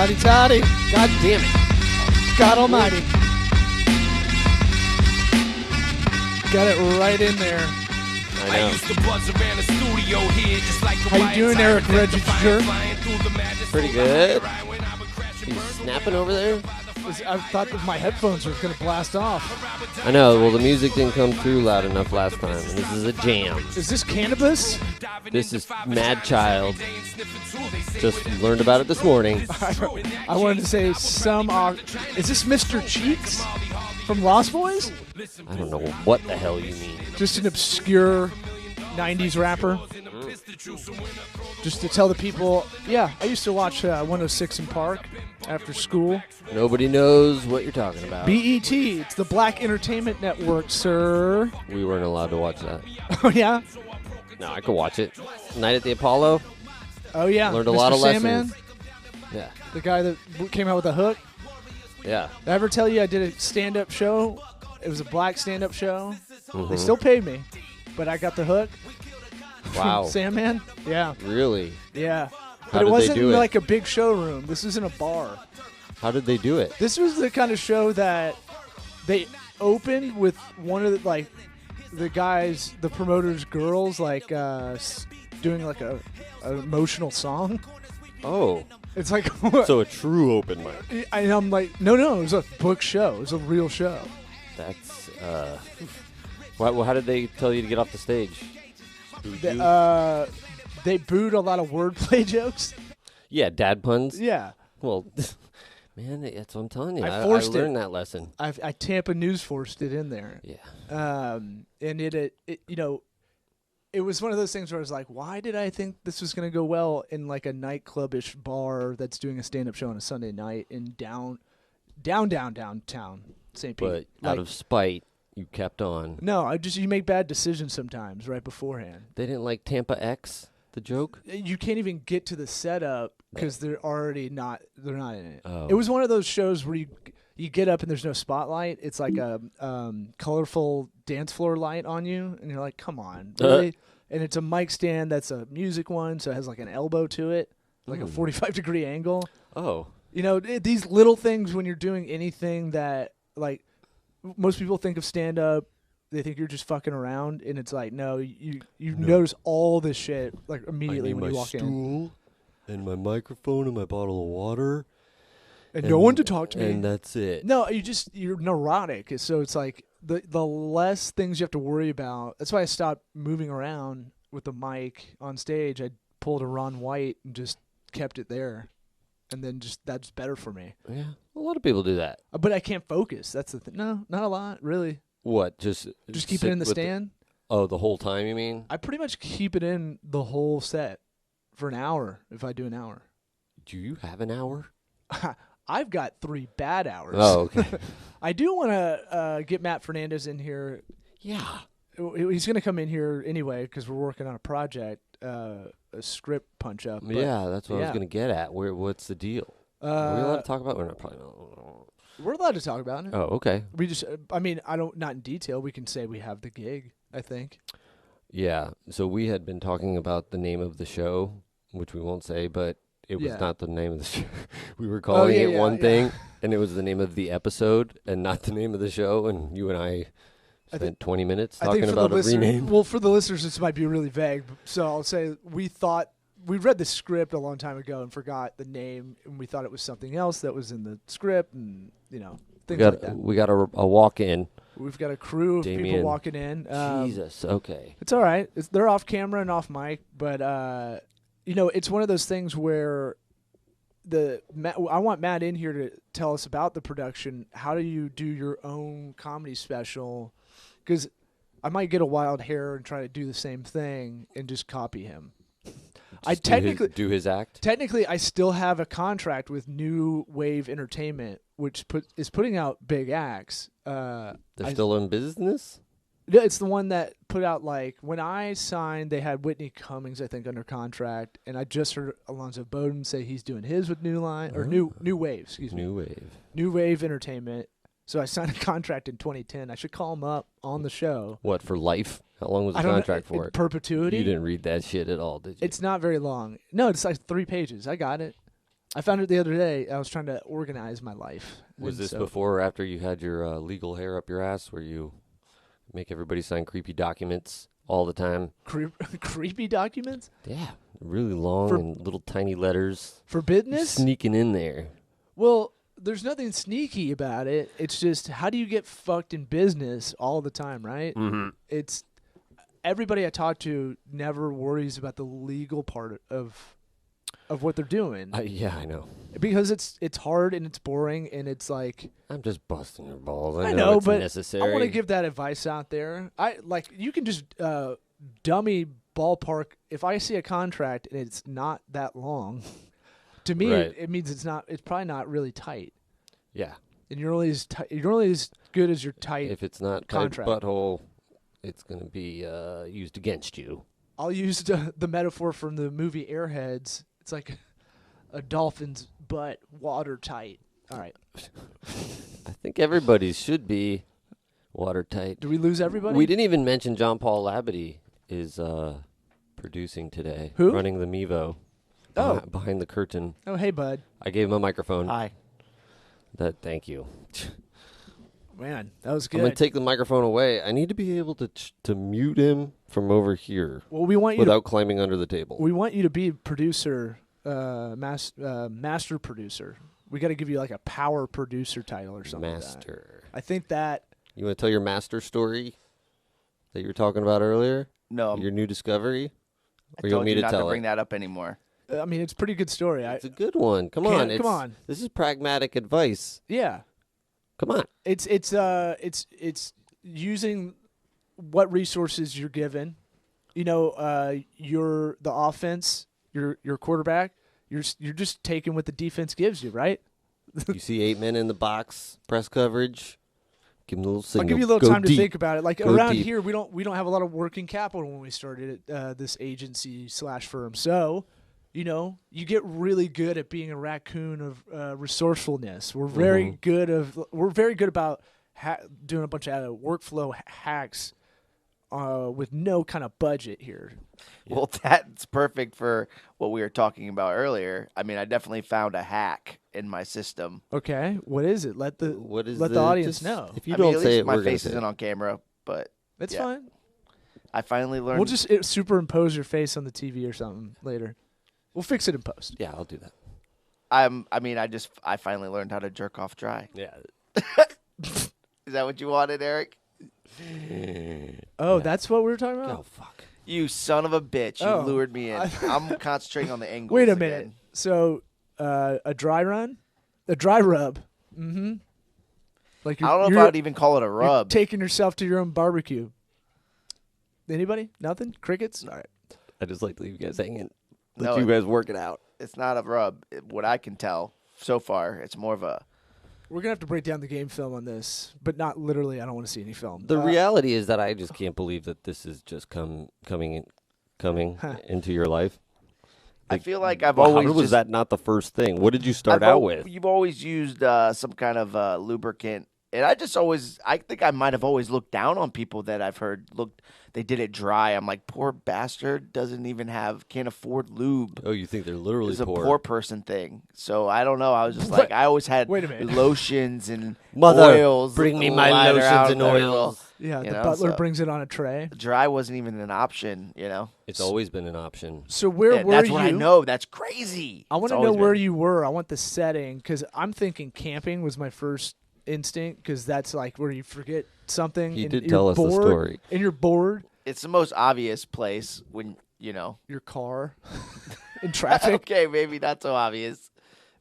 Howdy toddy. God damn it. God almighty. Got it right in there. I know. How you doing, Eric Register? Pretty good. You snapping over there? I thought that my headphones were going to blast off. I know. Well, the music didn't come through loud enough last time. And this is a jam. Is this cannabis? This is Mad Child. Just learned about it this morning. I wanted to say some... is this Mr. Cheeks from Lost Boys? I don't know what the hell you mean. Just an obscure 90s rapper. Just to tell the people, yeah, I used to watch 106 in Park after school. Nobody knows what you're talking about. BET, it's the Black Entertainment Network, sir. We weren't allowed to watch that. Oh, yeah? No, I could watch it. Night at the Apollo. Oh, yeah. Learned a Mr. lot of Sandman, lessons. Yeah. the guy that came out with a hook. Yeah. Did I ever tell you I did a stand-up show? It was a black stand-up show. Mm-hmm. They still paid me, but I got the hook. Wow. Sandman? Yeah. Really? Yeah. How But did it wasn't they do it? like a big showroom. This was in a bar. How did they do it? This was the kind of show that they opened with one of the guys, the promoter's girls, doing like an emotional song. Oh. It's like So a true open mic. and I'm like, no, it was a book show. It was a real show. That's well, how did they tell you to get off the stage? They booed a lot of wordplay jokes. Yeah, dad puns. Yeah. Well, man, that's what I'm telling you. I I learned that lesson. I Tampa News forced it in there. Yeah. And it it was one of those things where I was like, why did I think this was going to go well in like a nightclub-ish bar that's doing a stand-up show on a Sunday night in downtown St. Pete? But out of spite, you kept on. No, you make bad decisions sometimes right beforehand. They didn't like Tampa X, the joke? You can't even get to the setup because they're not in it. Oh. It was one of those shows where you get up and there's no spotlight. It's like a colorful dance floor light on you, and you're like, come on, really? And it's a mic stand that's a music one, so it has like an elbow to it, like a 45-degree angle. Oh. You know, these little things when you're doing anything that, like, most people think of stand-up, they think you're just fucking around, and it's like, no, you notice all this shit like immediately when you walk in. I need my stool and my microphone and my bottle of water. And no one to talk to me. And that's it. No, you're neurotic. So it's like the less things you have to worry about. That's why I stopped moving around with the mic on stage. I pulled a Ron White and just kept it there. And then that's better for me. Yeah, a lot of people do that. But I can't focus. That's the thing. No, not a lot, really. What? Just keep it in the stand? The whole time, you mean? I pretty much keep it in the whole set for an hour if I do an hour. Do you have an hour? I've got 3 bad hours. Oh, okay. I do want to get Matt Fernandez in here. Yeah. He's going to come in here anyway because we're working on a project, a script punch-up. Yeah, that's what I was going to get at. What's the deal? Are we allowed to talk about it? We're not probably not. We're allowed to talk about it. Oh, okay. We just, not in detail. We can say we have the gig, I think. Yeah, so we had been talking about the name of the show, which we won't say, but it was not the name of the show. We were calling it one thing, and it was the name of the episode and not the name of the show, and you and I spent 20 minutes talking about a rename. Well, for the listeners, this might be really vague, so I'll say we read the script a long time ago and forgot the name, and we thought it was something else that was in the script, and, things like that. We got a walk-in. We've got a crew of people walking in. Jesus, okay. It's all right. They're off camera and off mic, but it's one of those things where I want Matt in here to tell us about the production. How do you do your own comedy special? Because I might get a wild hair and try to do the same thing and just copy him. Do his act. Technically, I still have a contract with New Wave Entertainment, which is putting out big acts. They're still in business? It's the one that put out, like, when I signed, they had Whitney Cummings, I think, under contract, and I just heard Alonzo Bowden say he's doing his with New Wave, excuse me. New Wave Entertainment. So I signed a contract in 2010. I should call him up on the show. What, for life? How long was the contract for? Perpetuity. You didn't read that shit at all, did you? It's not very long. No, it's like 3 pages. I got it. I found it the other day. I was trying to organize my life. Was this before or after you had your legal hair up your ass where you make everybody sign creepy documents all the time? Creepy documents? Yeah, really long and little tiny letters. For business? Sneaking in there. Well, there's nothing sneaky about it. It's just, how do you get fucked in business all the time, right? Mm-hmm. It's everybody I talk to never worries about the legal part of what they're doing. Yeah, I know. Because it's hard and it's boring and it's like, I'm just busting your balls. I know it's but necessary. I want to give that advice out there. You can just dummy ballpark. If I see a contract and it's not that long, to me it means it's probably not really tight. Yeah. And you're only as good as your tight. If it's not contract. Tight butthole, it's going to be used against you. I'll use the metaphor from the movie Airheads. It's like a dolphin's butt, watertight. All right. I think everybody's should be watertight. Do we lose everybody? We didn't even mention John Paul Labadie is producing today. Who? Running the Mevo. Oh. Behind the curtain. Oh, hey, bud. I gave him a microphone. Hi. Thank you. Man, that was good. I'm going to take the microphone away. I need to be able to mute him from over here. Well, we want you without climbing under the table. We want you to be producer, master producer. We got to give you like a power producer title or something. Master. Like that. I think that. You want to tell your master story that you were talking about earlier? No. Your new discovery? Or you want me to not to bring that up anymore. I mean, it's a pretty good story. It's a good one. Come on. This is pragmatic advice. Yeah. Come on. It's using what resources you're given. You know, you're the offense, your quarterback. You're just taking what the defense gives you, right? You see 8 men in the box, press coverage. Give them a little signal. I'll give you a little time to think about it. Like around deep. here, we don't have a lot of working capital when we started this agency / firm. So, you know, you get really good at being a raccoon of resourcefulness. We're very good about doing a bunch of workflow hacks with no kind of budget here. Well, that's perfect for what we were talking about earlier. I mean, I definitely found a hack in my system. Okay, what is it? Let the audience know. If you don't say it, my face isn't on camera, but that's fine. I finally learned. We'll just superimpose your face on the TV or something later. We'll fix it in post. Yeah, I'll do that. I finally learned how to jerk off dry. Yeah. Is that what you wanted, Eric? Oh, that's what we were talking about? Oh, fuck. You son of a bitch. You lured me in. I'm concentrating on the angles. Wait a minute. So, a dry run? A dry rub. Mm-hmm. Like I don't know if I would even call it a rub. Taking yourself to your own barbecue. Anybody? Nothing? Crickets? All right. I just like to leave you guys hanging. Let you guys work it out. It's not a rub. What I can tell so far, it's more of a... We're going to have to break down the game film on this, but not literally. I don't want to see any film. The reality is that I just can't believe that this is just coming into your life. I feel like I've always... How was that not the first thing? What did you start out with? You've always used some kind of lubricant. And I think I might have always looked down on people that I've heard they did it dry. I'm like, poor bastard can't afford lube. Oh, you think they're literally poor? It's poor. A poor person thing. So I don't know. I was just like, I always had lotions and oils. Bring me my lotions and oils. Yeah, the butler brings it on a tray. Dry wasn't even an option, you know. It's always been an option. So where were you? That's what I know. That's crazy. I want to know where you were. I want the setting because I'm thinking camping was my first instinct because that's like where you forget something. He did tell us the story. And you're bored. It's the most obvious place when, you know. Your car in traffic. Okay, maybe not so obvious.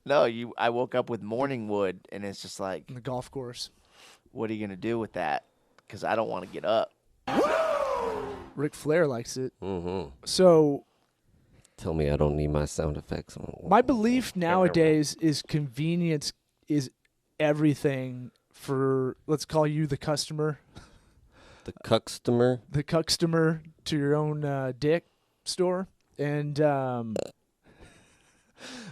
No, I woke up with morning wood and it's just like. On the golf course. What are you going to do with that? Because I don't want to get up. Ric Flair likes it. Mm-hmm. So. Tell me I don't need my sound effects. My belief nowadays is convenience is everything for, let's call you the customer. The customer? The customer to your own dick store. And, but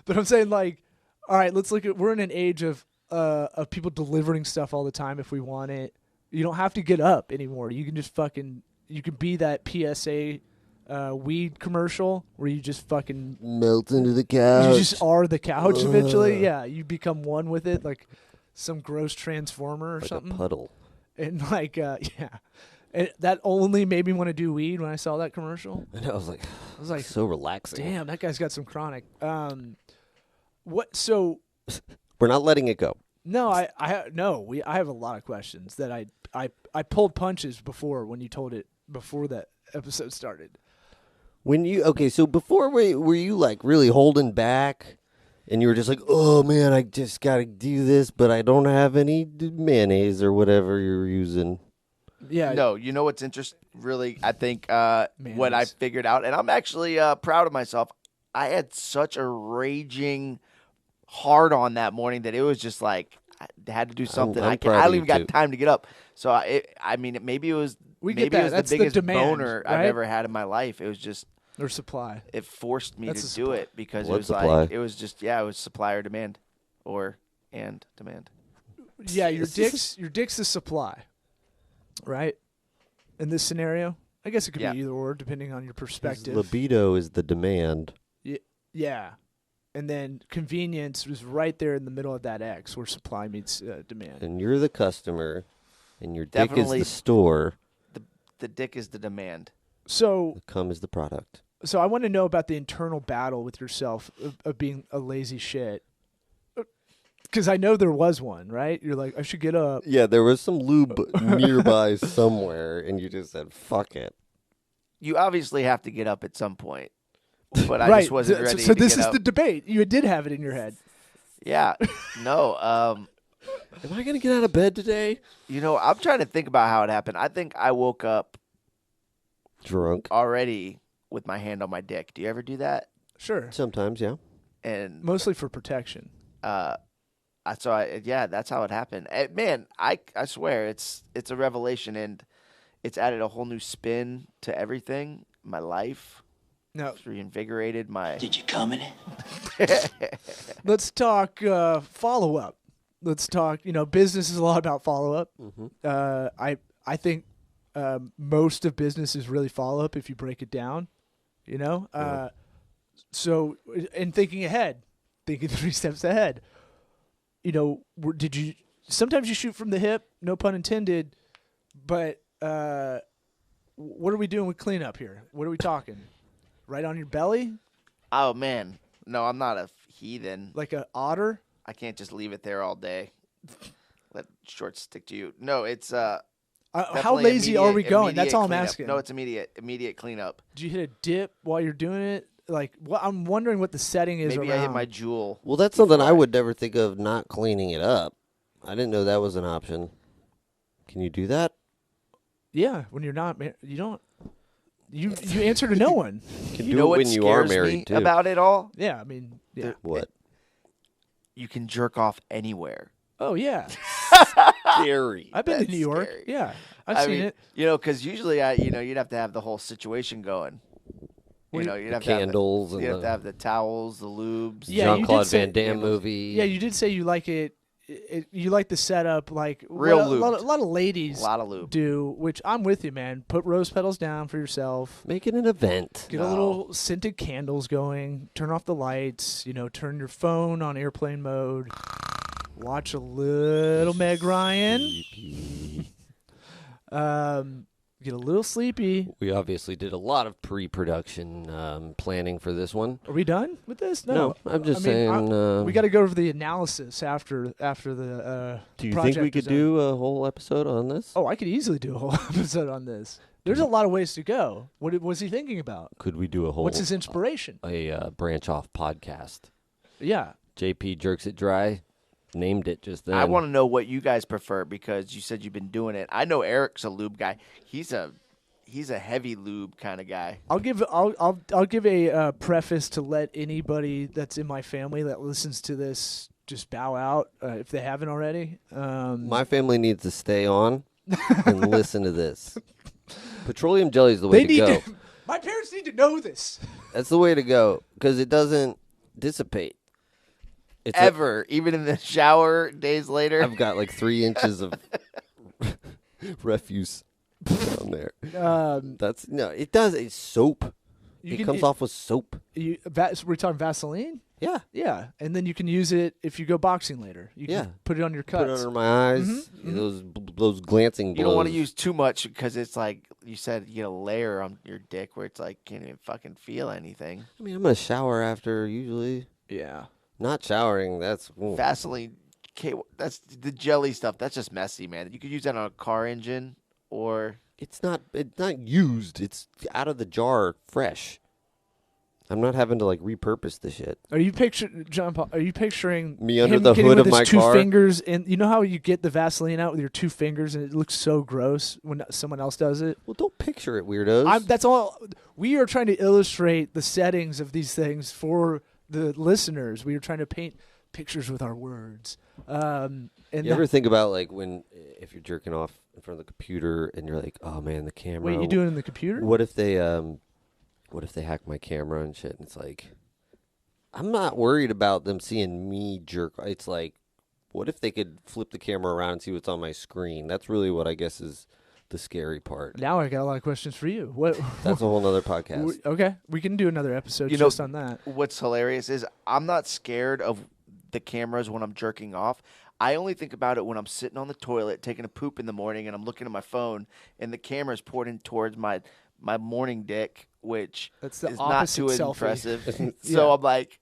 I'm saying like, all right, let's look at, we're in an age of people delivering stuff all the time if we want it. You don't have to get up anymore. You can just you can be that PSA weed commercial where you just fucking melt into the couch. You just are the couch eventually. Yeah, you become one with it, like some gross transformer or like something. A puddle. And like, yeah, and that only made me want to do weed when I saw that commercial. And I was like, so relaxing. Damn, that guy's got some chronic. What? So we're not letting it go. No, I have a lot of questions that I pulled punches before when you told it before that episode started. So before were you like really holding back, and you were just like, oh man, I just gotta do this, but I don't have any mayonnaise or whatever you're using. Yeah. No, you know what's interesting? Really, I think what I figured out, and I'm actually proud of myself. I had such a raging hard on that morning that it was just like I had to do something. I don't even got time to get up. So maybe it was maybe it was That's the biggest demand, boner right? I've ever had in my life. It was just or supply. It forced me to do it because it was supply? like it was just it was supply or demand, and demand. Yeah, your dick's the supply, right? In this scenario, I guess it could be either or depending on your perspective. Libido is the demand. Yeah. And then convenience was right there in the middle of that X where supply meets demand. And you're the customer, and your dick is the store. The dick is the demand. So the cum is the product. So I want to know about the internal battle with yourself of being a lazy shit. Because I know there was one, right? You're like, I should get up. Yeah, there was some lube nearby somewhere, and you just said, fuck it. You obviously have to get up at some point. But I just wasn't ready to get up. So this is the debate. You did have it in your head. Yeah. No. Am I going to get out of bed today? I'm trying to think about how it happened. I think I woke up drunk already with my hand on my dick. Do you ever do that? Sure. Sometimes, yeah. And mostly for protection. That's how it happened. Man, I swear it's a revelation, and it's added a whole new spin to everything. My life. No. It's reinvigorated my. Did you come in it? Let's talk follow up. Let's talk. Business is a lot about follow up. Mm-hmm. I think most of business is really follow up if you break it down. So in thinking ahead, thinking 3 steps ahead. Did you? Sometimes you shoot from the hip. No pun intended. But what are we doing with cleanup here? What are we talking? Right on your belly? Oh, man. No, I'm not a heathen. Like a otter? I can't just leave it there all day. Let shorts stick to you. No, it's how lazy are we going? That's all I'm asking. No, it's immediate cleanup. Do you hit a dip while you're doing it? Like, I'm wondering what the setting is. Maybe around. I hit my jewel. Well, that's something I would never think of not cleaning it up. I didn't know that was an option. Can you do that? Yeah, when you're not, you don't. You answer to no one. You can do it when you are married too. About it all? Yeah, I mean, yeah. What? You can jerk off anywhere. Oh yeah. Scary. I've been to New York. Scary. Yeah, I've seen it. Because usually you'd have to have the whole situation going. You'd have candles. You'd have to have the towels, the lubes. Yeah, Jean-Claude Van Damme movie. Yeah, you did say you like it. You like the setup, like real lube. lube. A lot of ladies lube. do, which I'm with you, man. Put rose petals down for yourself. Make it an event. Get a little scented candles going. Turn off the lights. Turn your phone on airplane mode. Watch a little Meg Ryan. Get a little sleepy. We obviously did a lot of pre-production planning for this one. Are we done with this? No, I'm just saying. We got to go over the analysis after the. Do you think we could do a whole episode on this? Oh, I could easily do a whole episode on this. There's a lot of ways to go. What was he thinking about? Could we do a whole? What's his inspiration? A branch off podcast. Yeah. JP jerks it dry. Named it just then. I want to know what you guys prefer because you said you've been doing it. I know Eric's a lube guy. He's a heavy lube kind of guy. I'll give a preface to let anybody that's in my family that listens to this just bow out if they haven't already. My family needs to stay on and listen to this. Petroleum jelly is the way to go. My parents need to know this. That's the way to go because it doesn't dissipate. Even in the shower days later. I've got like 3 inches of refuse on there. That's no. It does. It's soap. It comes off with soap. We're talking Vaseline. Yeah. Yeah, and then you can use it if you go boxing later. You can put it on your cuts. Put it under my eyes. Those glancing blows. You don't want to use too much because it's like you said, you get a layer on your dick where it's like can't even fucking feel anything. I mean, I'm gonna shower after usually. Yeah. Not showering. That's Vaseline. That's the jelly stuff. That's just messy, man. You could use that on a car engine or. It's not used. It's out of the jar, fresh. I'm not having to like repurpose the shit. Are you picturing John Paul? Are you picturing me under him the hood of with my his two car? fingers, and you know how you get the Vaseline out with your 2 fingers, and it looks so gross when someone else does it. Well, don't picture it, weirdos. That's all. We are trying to illustrate the settings of these things for the listeners. We are trying to paint pictures with our words. And you ever think about like if you're jerking off in front of the computer and you're like, oh man, the camera. Wait, you doing it in the computer? What if they hack my camera and shit? And it's like, I'm not worried about them seeing me jerk. It's like, what if they could flip the camera around and see what's on my screen? That's really what I guess is the scary part. Now I got a lot of questions for you. What? That's a whole nother podcast. Okay, we can do another episode just on that. What's hilarious is I'm not scared of the cameras when I'm jerking off. I only think about it when I'm sitting on the toilet taking a poop in the morning and I'm looking at my phone and the camera's pointing towards my morning dick, which that's the is not too selfie. impressive. So I'm like,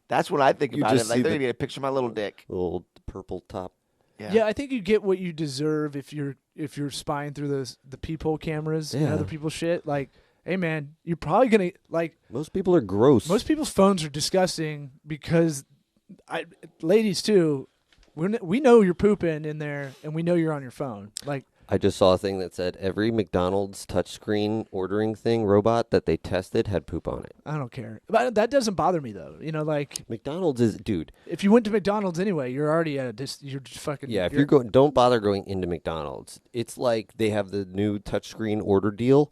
that's when I think about it. Like, they're going to get a picture of my little dick. Little purple top. Yeah, I think you get what you deserve if you're spying through the peephole cameras and other people's shit. Like, hey man, you're probably gonna like. Most people are gross. Most people's phones are disgusting because, ladies too, we know you're pooping in there and we know you're on your phone. Like, I just saw a thing that said every McDonald's touchscreen ordering thing robot that they tested had poop on it. I don't care. But that doesn't bother me though. You know, like McDonald's is, dude. If you went to McDonald's anyway, you're already at you're just fucking. Yeah, if you're going, don't bother going into McDonald's. It's like they have the new touchscreen order deal.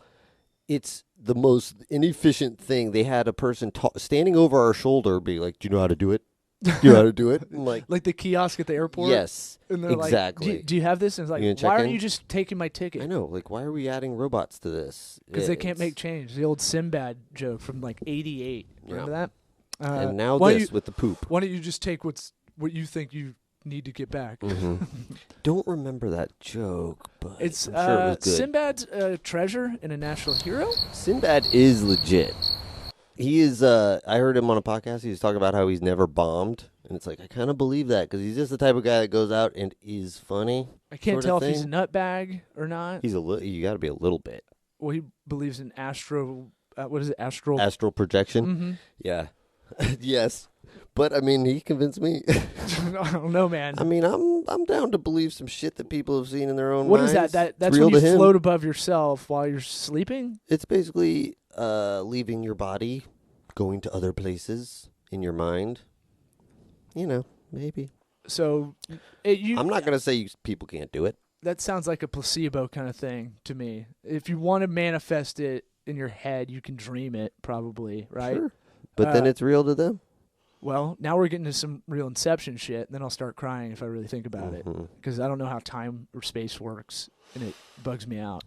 It's the most inefficient thing. They had a person standing over our shoulder, be like, "Do you know how to do it? Do you know how to do it?" And like the kiosk at the airport. Yes, and they're exactly. Like, do you have this? And it's like, why aren't you just taking my ticket? I know. Like, why are we adding robots to this? Because they can't make change. The old Sinbad joke from like '88. Remember that? And now this with the poop. Why don't you just take what you think you need to get back? Mm-hmm. Don't remember that joke, but it's I'm sure it was good. Sinbad's a treasure and a national hero. Sinbad is legit. He is. I heard him on a podcast. He was talking about how he's never bombed, and it's like I kind of believe that because he's just the type of guy that goes out and is funny. I can't tell if he's a nutbag or not. He's you got to be a little bit. Well, he believes in what is it? Astral projection. Mm-hmm. Yeah. Yes. But I mean, he convinced me. I don't know, man. I mean, I'm down to believe some shit that people have seen in their own minds. What is that? That's when you float above yourself while you're sleeping? It's basically leaving your body, going to other places in your mind. You know, maybe. So, I'm not going to say people can't do it. That sounds like a placebo kind of thing to me. If you want to manifest it in your head, you can dream it probably, right? Sure. But then it's real to them. Well, now we're getting to some real Inception shit, and then I'll start crying if I really think about it, because I don't know how time or space works, and it bugs me out.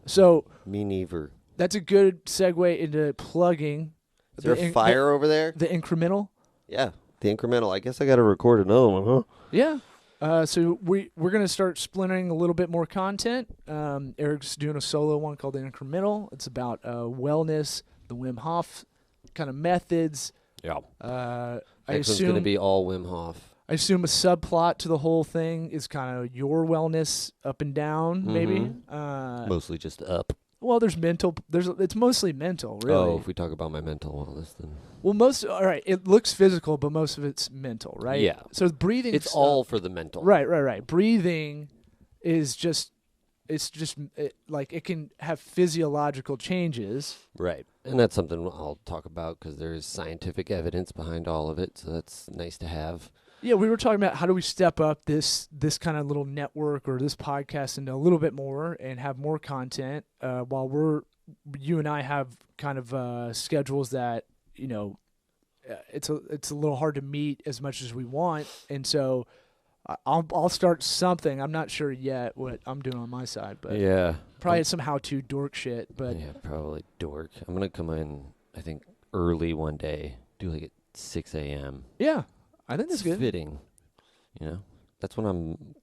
So me neither. That's a good segue into plugging. Is there a fire over there? The incremental? Yeah, the incremental. I guess I got to record another one, huh? Yeah. So we're going to start splintering a little bit more content. Eric's doing a solo one called The Incremental. It's about wellness, the Wim Hof kind of methods. Yeah. I Next one's going to be all Wim Hof. I assume a subplot to the whole thing is kind of your wellness up and down, maybe. Mostly just up. Well, it's mostly mental, really. Oh, if we talk about my mental wellness, then. Well, all right, it looks physical, but most of it's mental, right? Yeah. So breathing. It's all for the mental. Right. Breathing is like it can have physiological changes. Right. And that's something I'll talk about because there is scientific evidence behind all of it, so that's nice to have. Yeah, we were talking about how do we step up this kind of little network or this podcast into a little bit more and have more content while you and I have kind of schedules that, it's a little hard to meet as much as we want. And so I'll start something. I'm not sure yet what I'm doing on my side, but probably some how-to dork shit. But yeah, probably dork. I'm gonna come in, I think, early one day. Do like at 6 a.m. Yeah, I think that's It's good. fitting. That's when I'm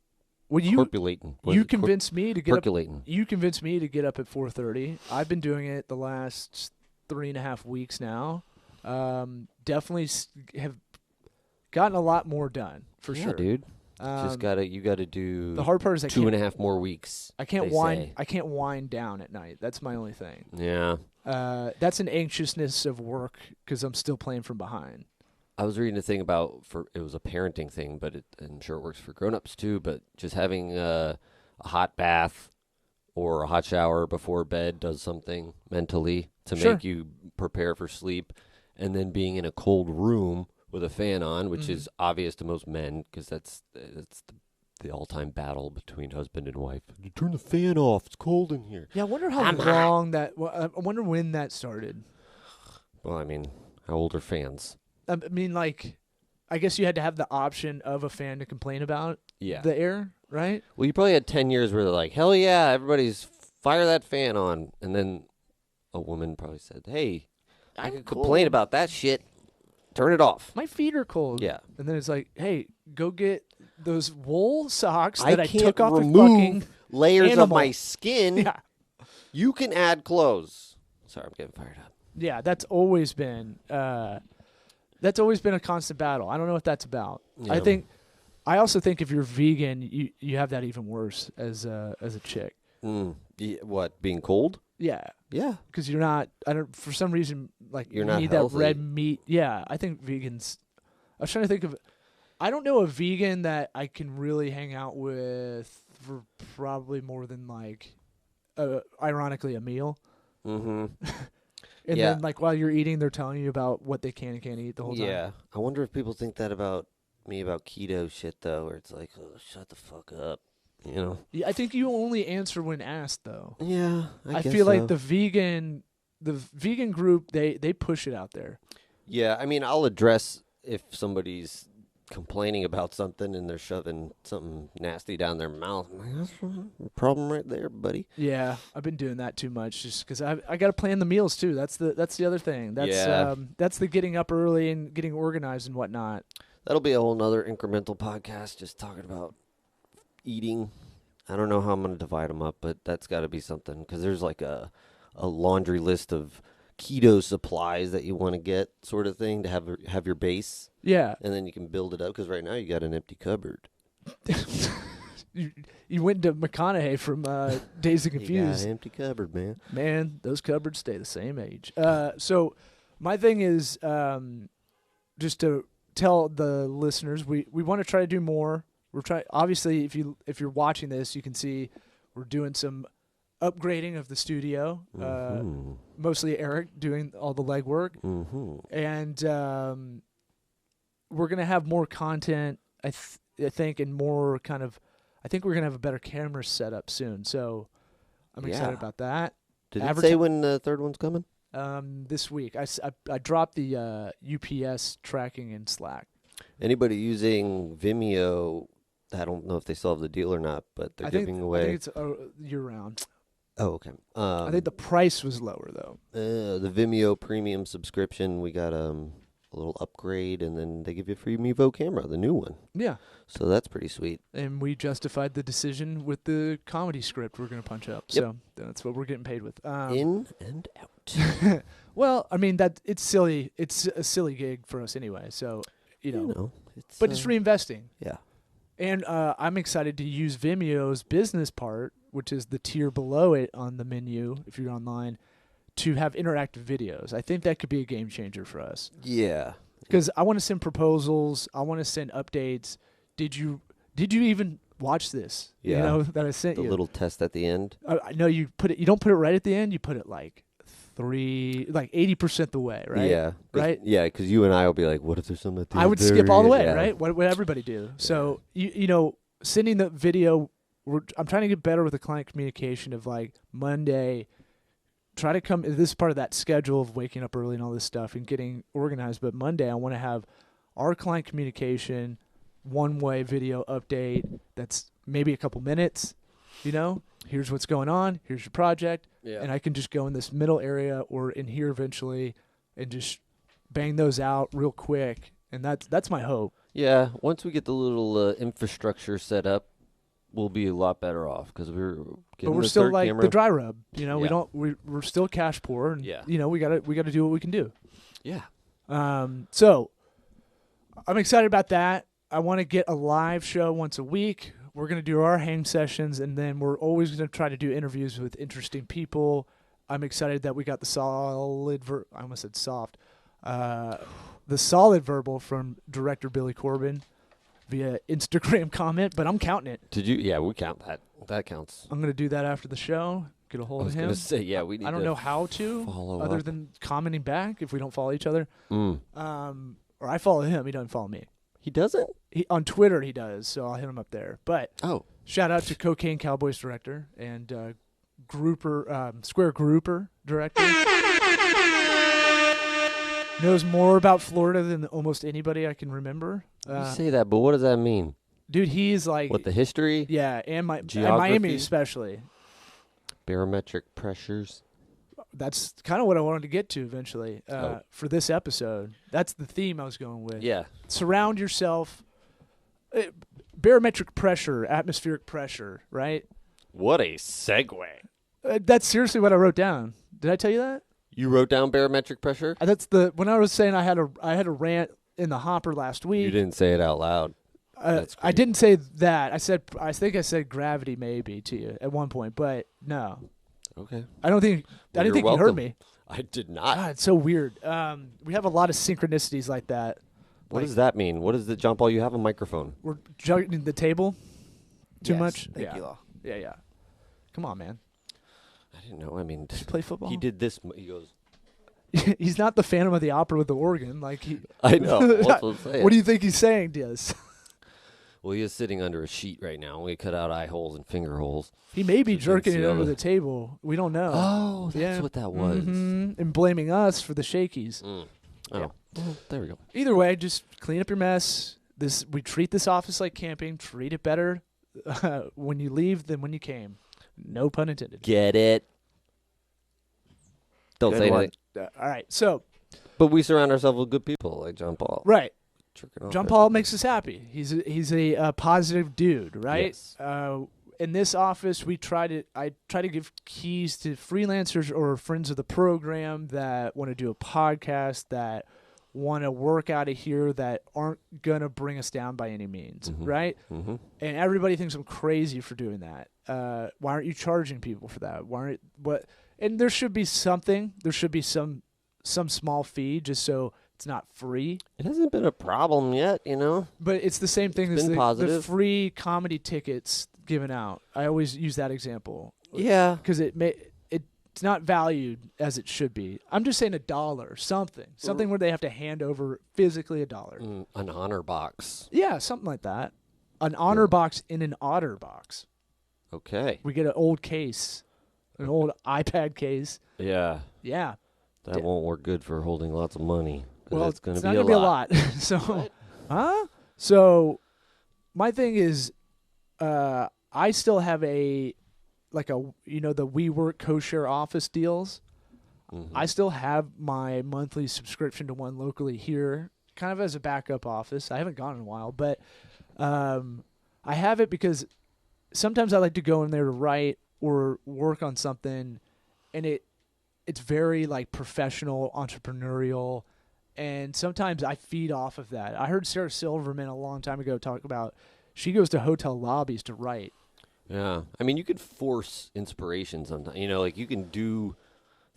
corpulating. You convinced me to get percolating. up. You convinced me to get up at 4:30. I've been doing it the last 3.5 weeks now. Definitely have gotten a lot more done for sure, dude. You gotta do. The hard part is 2.5 more weeks. I can't wind. I can't wind down at night. That's my only thing. Yeah. That's an anxiousness of work because I'm still playing from behind. I was reading a thing about it was a parenting thing, but I'm sure it works for grown-ups too. But just having a hot bath or a hot shower before bed does something mentally to make you prepare for sleep, and then being in a cold room with a fan on, which is obvious to most men because that's the all-time battle between husband and wife. You turn the fan off; it's cold in here. Yeah, I wonder how long that. I wonder when that started. Well, I mean, how old are fans? I mean, like, I guess you had to have the option of a fan to complain about the air, right? Well, you probably had 10 years where they're like, hell yeah, everybody's fire that fan on. And then a woman probably said, hey, I can complain about that shit. Turn it off. My feet are cold. Yeah. And then it's like, hey, go get those wool socks that I can't took off remove the fucking layers animal. of my skin. Yeah. You can add clothes. Sorry, I'm getting fired up. Yeah, that's always been a constant battle. I don't know what that's about. Yeah. I also think if you're vegan, you have that even worse as a chick. What, being cold? Yeah. Yeah. Because you're not, for some reason, like, you're you not need healthy. That red meat. Yeah, I think vegans, I was trying to think of, I don't know a vegan that I can really hang out with for probably more than, like, ironically, a meal. Mm-hmm. And then, like, while you're eating, they're telling you about what they can and can't eat the whole time. Yeah. I wonder if people think that about me about keto shit, though, where it's like, oh, shut the fuck up, you know? Yeah, I think you only answer when asked, though. Yeah, I guess feel so. like the vegan group, they push it out there. Yeah, I mean, I'll address if somebody's complaining about something and they're shoving something nasty down their mouth. I'm like, that's a problem right there, buddy. Yeah, I've been doing that too much just because I got to plan the meals too. That's the other thing. That's the getting up early and getting organized and whatnot. That'll be a whole nother incremental podcast just talking about eating. I don't know how I'm going to divide them up, but that's got to be something because there's like a laundry list of keto supplies that you want to get, sort of thing, to have your base. Yeah. And then you can build it up because right now you got an empty cupboard. You went to McConaughey from Dazed and Confused. You got an empty cupboard, man. Man, those cupboards stay the same age. So my thing is just to tell the listeners we want to try to do more. We're trying. Obviously, if you're watching this, you can see we're doing some upgrading of the studio. Mostly Eric doing all the legwork, and we're gonna have more content. I think, and more kind of. I think we're gonna have a better camera setup soon. So I'm excited about that. Did it say when the third one's coming? This week. I dropped the UPS tracking in Slack. Anybody using Vimeo, I don't know if they still have the deal or not, but they're giving away. I think it's year-round. Oh, okay. I think the price was lower, though. The Vimeo premium subscription, we got a little upgrade, and then they give you a free Mevo camera, the new one. Yeah. So that's pretty sweet. And we justified the decision with the comedy script we're going to punch up. Yep. So that's what we're getting paid with. In and out. Well, I mean, it's silly. It's a silly gig for us anyway. So, but it's reinvesting. Yeah. And I'm excited to use Vimeo's business part, which is the tier below it on the menu, if you're online, to have interactive videos. I think that could be a game changer for us. Yeah. Because I want to send proposals. I want to send updates. Did you even watch this? Yeah. You know, that I sent you. The little test at the end. I know you put it. You don't put it right at the end. You put it like 80% the way, right? Yeah. Right? Yeah, because you and I will be like, what if there's something at the end? I would skip all the way, right? What would everybody do? Yeah. So, sending the video, I'm trying to get better with the client communication of like Monday, try to come, this is part of that schedule of waking up early and all this stuff and getting organized. But Monday, I want to have our client communication one-way video update that's maybe a couple minutes. Here's what's going on. Here's your project. Yeah. And I can just go in this middle area or in here eventually and just bang those out real quick. And that's my hope. Yeah, once we get the little infrastructure set up, we'll be a lot better off because we're still like camera. the dry rub. Yeah. We're still cash poor. And, Yeah. we gotta do what we can do. Yeah. So I'm excited about that. I want to get a live show once a week. We're going to do our hang sessions, and then we're always going to try to do interviews with interesting people. I'm excited that we got the solid I almost said soft. The solid verbal from director Billy Corbin via Instagram comment, but I'm counting it. Did you? Yeah, we count that. That counts. I'm going to do that after the show. Get a hold of him. I was going to say, yeah, we need I don't know how to, follow other up. than commenting back if we don't follow each other. Mm. Or I follow him. He doesn't follow me. He doesn't? On Twitter he does, so I'll hit him up there. But shout out to Cocaine Cowboys director and Square Grouper director. Knows more about Florida than almost anybody I can remember. You say that, but what does that mean? Dude, he's like... What, the history? Yeah, and Geography? Miami especially. Barometric pressures? That's kind of what I wanted to get to eventually for this episode. That's the theme I was going with. Yeah. Surround yourself. Barometric pressure, atmospheric pressure, right? What a segue. That's seriously what I wrote down. Did I tell you that? You wrote down barometric pressure? When I was saying I had a rant in the hopper last week. You didn't say it out loud. I didn't say that. I think I said gravity maybe to you at one point, but no. Okay. I didn't think you heard me. I did not. God, it's so weird. We have a lot of synchronicities like that. What does that mean? What is the John Paul? You have a microphone. We're juggling the table too Yes, much. thank you all. Yeah. Come on, man. I didn't know. I mean, Did you play football? he did this. He goes. He's not the Phantom of the Opera with the organ. Like I know. That's what I'm saying. What do you think he's saying, Diaz? Well, he is sitting under a sheet right now. We cut out eye holes and finger holes. He may be So jerking you it can see under all the table. We don't know. Oh, that's what that was. And blaming us for the shakies. Oh, Yeah. well, there we go. Either way, just clean up your mess. We treat this office like camping. Treat it better when you leave than when you came. No pun intended. Get it? Don't say anything. All right. So. But we surround ourselves with good people like John Paul. Right. John Paul makes us happy. He's a positive dude, right? Yes. In this office, I try to give keys to freelancers or friends of the program that want to do a podcast, that want to work out of here, that aren't gonna bring us down by any means, right? Mm-hmm. And everybody thinks I'm crazy for doing that. Why aren't you charging people for that? And there should be something. There should be some small fee, just so it's not free. It hasn't been a problem yet, But it's the same thing as the free comedy tickets given out. I always use that example. Yeah. Because it's not valued as it should be. I'm just saying $1, something where they have to hand over physically $1. An honor box. Yeah, something like that. An honor box in an otter box. Okay. We get an old case, an old iPad case. Yeah. Yeah. That won't work good for holding lots of money. Well, it's going to not be going to be a lot. So my thing is, I still have the WeWork co-share office deals. Mm-hmm. I still have my monthly subscription to one locally here, kind of as a backup office. I haven't gone in a while, but I have it because sometimes I like to go in there to write or work on something, and it's very like professional, entrepreneurial, and sometimes I feed off of that. I heard Sarah Silverman a long time ago talk about she goes to hotel lobbies to write. Yeah. I mean, you could force inspiration sometimes. Like you can do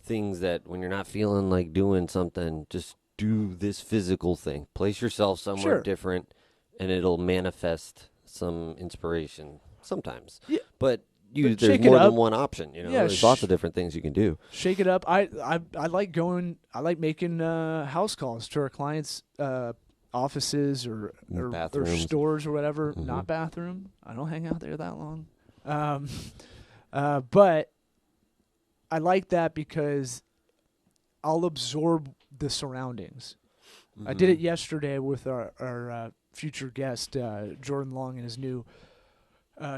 things that when you're not feeling like doing something, just do this physical thing. Place yourself somewhere different, and it'll manifest some inspiration sometimes. Yeah. But there's more than one option. There's lots of different things you can do. Shake it up. I like going. I like making house calls to our clients' offices or stores or whatever. Mm-hmm. Not bathroom. I don't hang out there that long. But I like that because I'll absorb the surroundings. Mm-hmm. I did it yesterday with our future guest, Jordan Long, and his new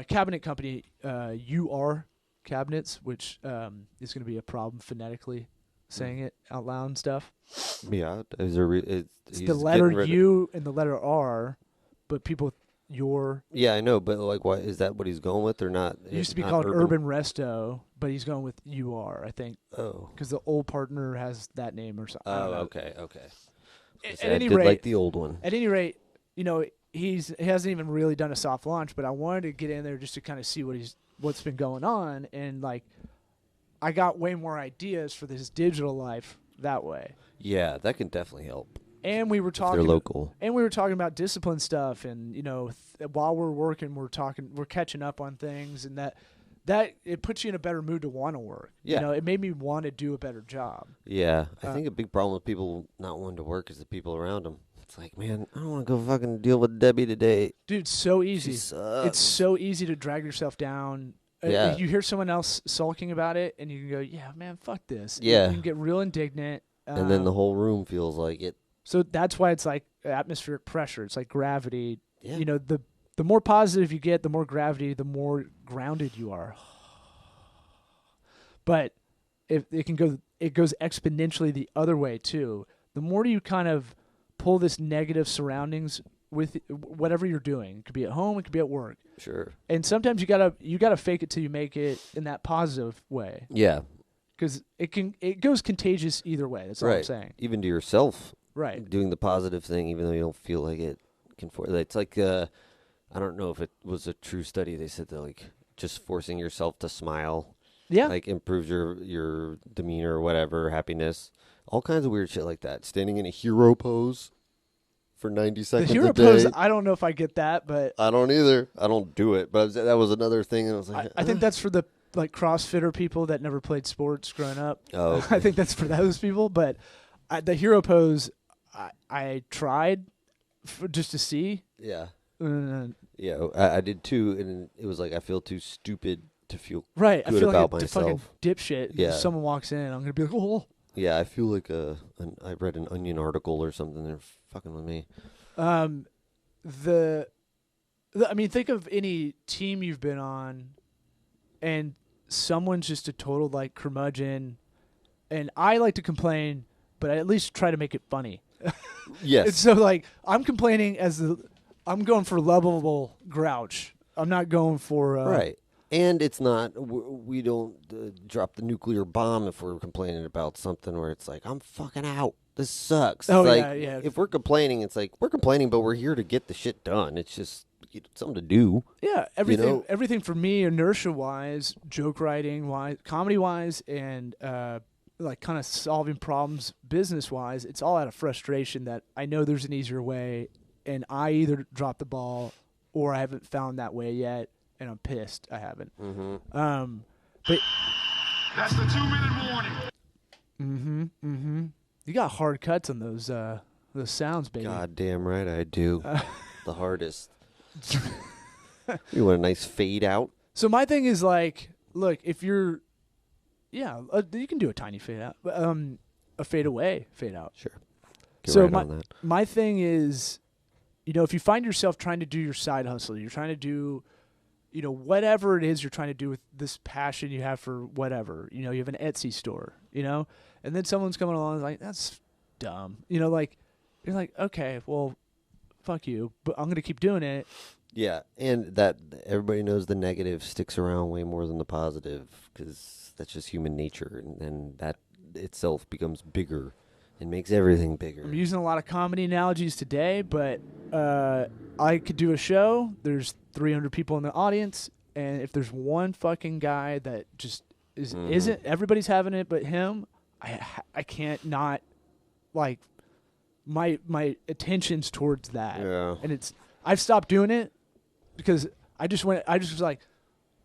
cabinet company, UR Cabinets, which is going to be a problem phonetically saying it out loud and stuff. Yeah, it's the letter U and the letter R, but people your. Yeah, I know, but like, what is that? What he's going with or not? It used to be called Urban Resto, but he's going with UR, I think. Oh, because the old partner has that name or something. Oh, okay. At any rate, like the old one. At any rate, he hasn't even really done a soft launch, but I wanted to get in there just to kind of see what's been going on, and like, I got way more ideas for this digital life that way. Yeah, that can definitely help. And we were talking. They're local. And we were talking about discipline stuff, and while we're working, we're catching up on things, and that it puts you in a better mood to want to work. Yeah. It made me want to do a better job. Yeah, I think a big problem with people not wanting to work is the people around them. It's like, man, I don't want to go fucking deal with Debbie today. Dude, it's so easy. She sucks. It's so easy to drag yourself down. Yeah. You hear someone else sulking about it, and you can go, yeah, man, fuck this. Yeah. You can get real indignant. And then the whole room feels like it. So that's why it's like atmospheric pressure. It's like gravity. Yeah. The more positive you get, the more gravity, the more grounded you are. But it goes exponentially the other way too. The more you kind of pull this negative surroundings with whatever you're doing, it could be at home, it could be at work. Sure. And sometimes you gotta fake it till you make it in that positive way. Yeah. Because it goes contagious either way. That's all I'm saying. Even to yourself. Right. Doing the positive thing, even though you don't feel like it can. It's like I don't know if it was a true study. They said that like just forcing yourself to smile. Yeah. Like improves your demeanor or whatever, happiness, all kinds of weird shit like that. Standing in a hero pose for 90 seconds a day. The hero pose, I don't know if I get that, but I don't either. I don't do it, but that was another thing. And I was like, I think that's for the like CrossFitter people that never played sports growing up. Oh, okay. I think that's for those people. But the hero pose, I tried just to see. Yeah. Yeah, I did too, and it was like I feel too stupid to feel right. good I feel about like a myself. fucking dipshit. Yeah. If someone walks in, I'm gonna be like, oh. Yeah, I feel like I read an Onion article or something. They're fucking with me. I mean, think of any team you've been on, and someone's just a total like curmudgeon, and I like to complain, but I at least try to make it funny. Yes. And so like I'm complaining I'm going for lovable grouch. I'm not going for right. And it's not, we don't drop the nuclear bomb if we're complaining about something where it's like, I'm fucking out. This sucks. Oh, it's yeah, like, yeah. If we're complaining, it's like, we're complaining, but we're here to get the shit done. It's just something to do. Yeah, everything for me, inertia-wise, joke writing-wise, comedy-wise, and like kind of solving problems business-wise, it's all out of frustration that I know there's an easier way, and I either drop the ball or I haven't found that way yet. And I'm pissed I haven't. Mm-hmm. But that's the 2-minute warning. Mm-hmm. You got hard cuts on those sounds, baby. God damn right I do. The hardest. You want a nice fade out? So my thing is like, look, if you're, you can do a tiny fade out, a fade away, fade out. Sure. Get so right on that. My thing is, if you find yourself trying to do your side hustle, you're trying to do, whatever it is you're trying to do with this passion you have for whatever, you have an Etsy store, and then someone's coming along and is like, that's dumb. Like, you're like, okay, well, fuck you, but I'm going to keep doing it. Yeah, and that everybody knows the negative sticks around way more than the positive because that's just human nature, and that itself becomes bigger and makes everything bigger. I'm using a lot of comedy analogies today, but I could do a show. There's 300 people in the audience, and if there's one fucking guy that just isn't, everybody's having it but him, I can't not, like, my attention's towards that. Yeah. And I've stopped doing it because I just was like,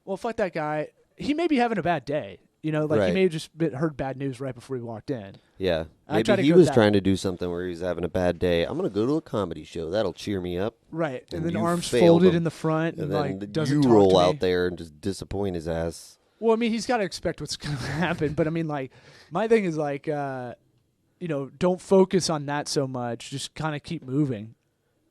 well, fuck that guy. He may be having a bad day. Right. He may have just heard bad news right before he walked in. Yeah. I try to Maybe he go was that. trying to do something where he's having a bad day. I'm going to go to a comedy show. That'll cheer me up. Right. And then you arms failed folded him. in the front and then like doesn't you talk roll to me. out there and just disappoint his ass. Well, I mean, he's got to expect what's going to happen. But I mean, like, my thing is like, don't focus on that so much. Just kind of keep moving.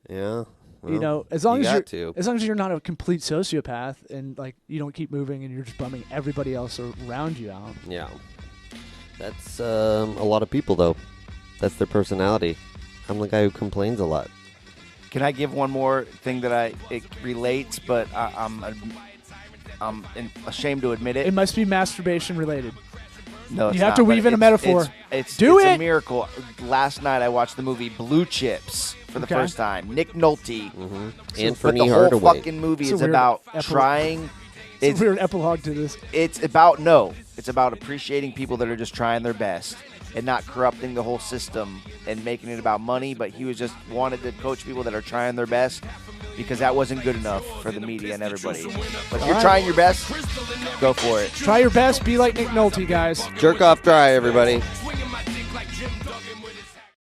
Yeah. You know, as long as you're not a complete sociopath and like you don't keep moving and you're just bumming everybody else around you out. Yeah, that's a lot of people though. That's their personality. I'm the guy who complains a lot. Can I give one more thing that it relates, but I'm ashamed to admit it. It must be masturbation related. No, it's you have not, to weave in a metaphor. It's a miracle. Last night I watched the movie Blue Chips for the first time. Nick Nolte. Mm-hmm. So, And but the whole fucking movie is about trying. It's a weird epilogue to this. It's about appreciating people that are just trying their best and not corrupting the whole system and making it about money. But he was just wanted to coach people that are trying their best because that wasn't good enough for the media and everybody. But if you're trying your best, go for it. Try your best. Be like Nick Nolte, guys. Jerk off dry, everybody.